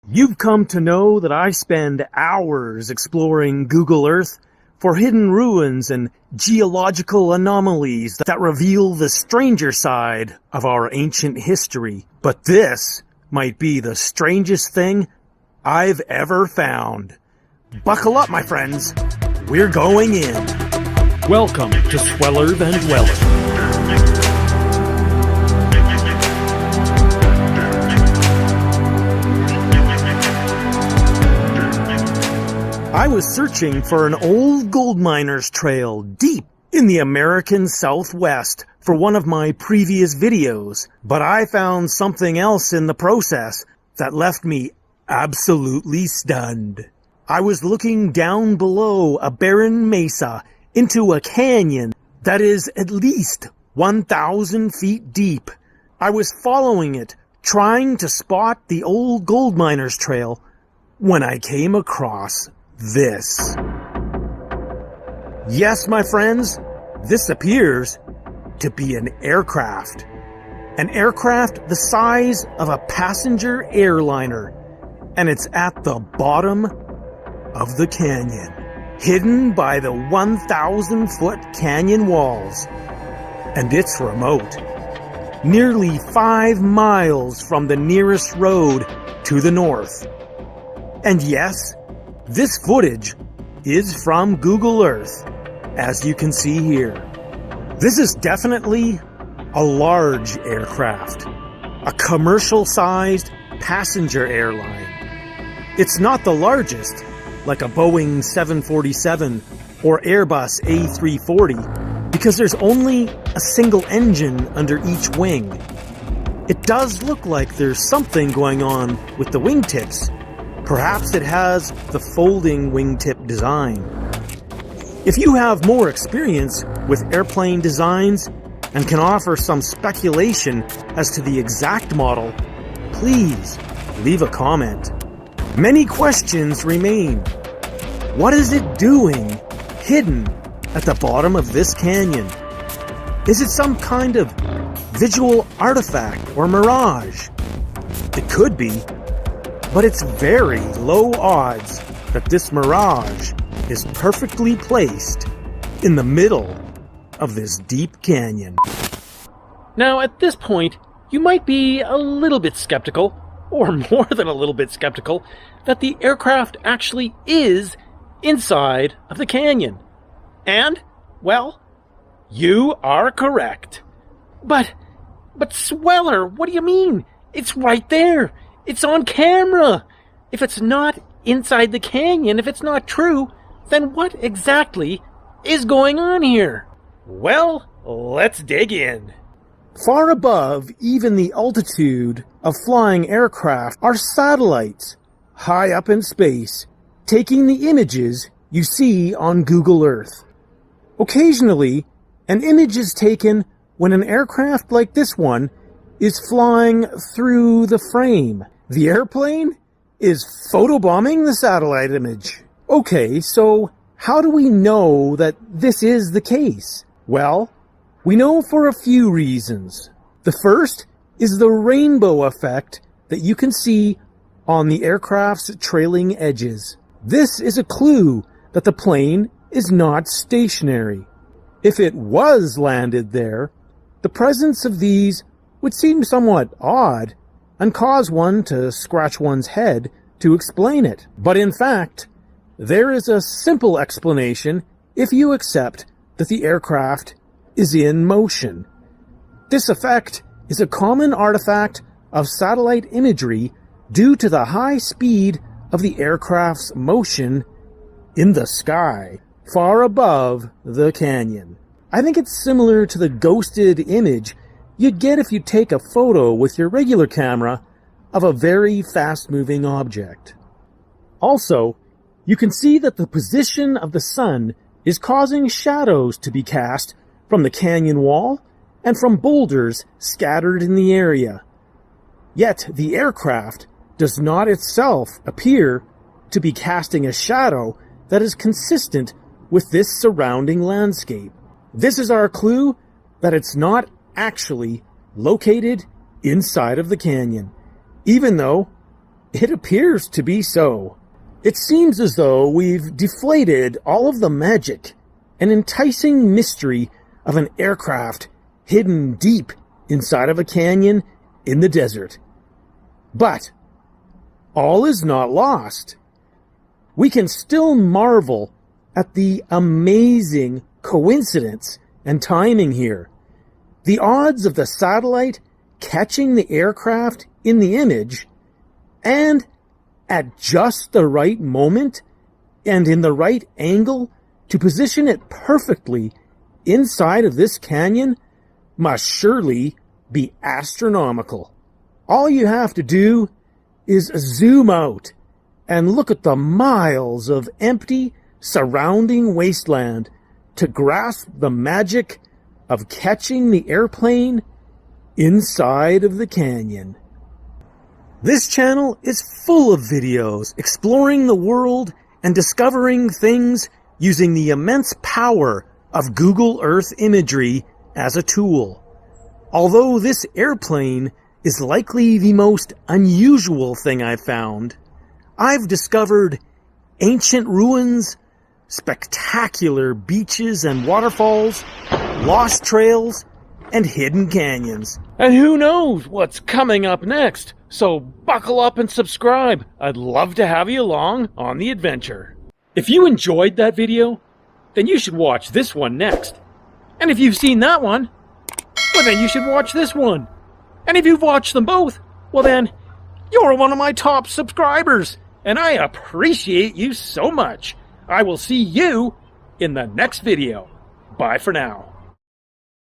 You've come to know that I spend hours exploring Google Earth for hidden ruins and geological anomalies that reveal the stranger side of our ancient history. But this might be the strangest thing I've ever found. Buckle up, my friends. We're going in. Welcome to SWELLER'S and SWELLER'S. I was searching for an old gold miner's trail deep in the American Southwest for one of my previous videos, but I found something else in the process that left me absolutely stunned. I was looking down below a barren mesa into a canyon that is at least 1,000 feet deep. I was following it, trying to spot the old gold miner's trail, when I came across this. Yes, my friends, this appears to be an aircraft. An aircraft the size of a passenger airliner, and it's at the bottom of the canyon, hidden by the 1,000-foot canyon walls. And it's remote, nearly 5 miles from the nearest road to the north. And yes, this footage is from Google Earth, as you can see here. This is definitely a large aircraft, a commercial-sized passenger airline. It's not the largest, like a Boeing 747 or Airbus A340, because there's only a single engine under each wing. It does look like there's something going on with the wingtips. Perhaps it has the folding wingtip design. If you have more experience with airplane designs and can offer some speculation as to the exact model, please leave a comment. Many questions remain. What is it doing hidden at the bottom of this canyon? Is it some kind of visual artifact or mirage? It could be. But it's very low odds that this mirage is perfectly placed in the middle of this deep canyon. Now, at this point, you might be a little bit skeptical, or more than a little bit skeptical, that the aircraft actually is inside of the canyon. And, well, you are correct. But Sweller, what do you mean? It's right there. It's on camera! If it's not inside the canyon, if it's not true, then what exactly is going on here? Well, let's dig in. Far above even the altitude of flying aircraft are satellites, high up in space, taking the images you see on Google Earth. Occasionally, an image is taken when an aircraft like this one is flying through the frame. The airplane is photobombing the satellite image. Okay, so how do we know that this is the case? Well, we know for a few reasons. The first is the rainbow effect that you can see on the aircraft's trailing edges. This is a clue that the plane is not stationary. If it was landed there, the presence of these would seem somewhat odd and cause one to scratch one's head to explain it. But in fact, there is a simple explanation if you accept that the aircraft is in motion. This effect is a common artifact of satellite imagery due to the high speed of the aircraft's motion in the sky, far above the canyon. I think it's similar to the ghosted image you'd get if you take a photo with your regular camera of a very fast-moving object. Also, you can see that the position of the sun is causing shadows to be cast from the canyon wall and from boulders scattered in the area. Yet the aircraft does not itself appear to be casting a shadow that is consistent with this surrounding landscape. This is our clue that it's not actually located inside of the canyon, even though It appears to be so. It seems as though we've deflated all of the magic and enticing mystery of an aircraft hidden deep inside of a canyon in the desert. But all is not lost. We can still marvel at the amazing coincidence and timing here. The odds of the satellite catching the aircraft in the image and at just the right moment and in the right angle to position it perfectly inside of this canyon must surely be astronomical. All you have to do is zoom out and look at the miles of empty surrounding wasteland to grasp the magic of catching the airplane inside of the canyon. This channel is full of videos exploring the world and discovering things using the immense power of Google Earth imagery as a tool. Although this airplane is likely the most unusual thing I've found, I've discovered ancient ruins, spectacular beaches and waterfalls, lost trails, and hidden canyons. And who knows what's coming up next, so buckle up and subscribe. I'd love to have you along on the adventure. If you enjoyed that video, then you should watch this one next. And if you've seen that one, well then you should watch this one. And if you've watched them both, well then, you're one of my top subscribers, and I appreciate you so much. I will see you in the next video. Bye for now.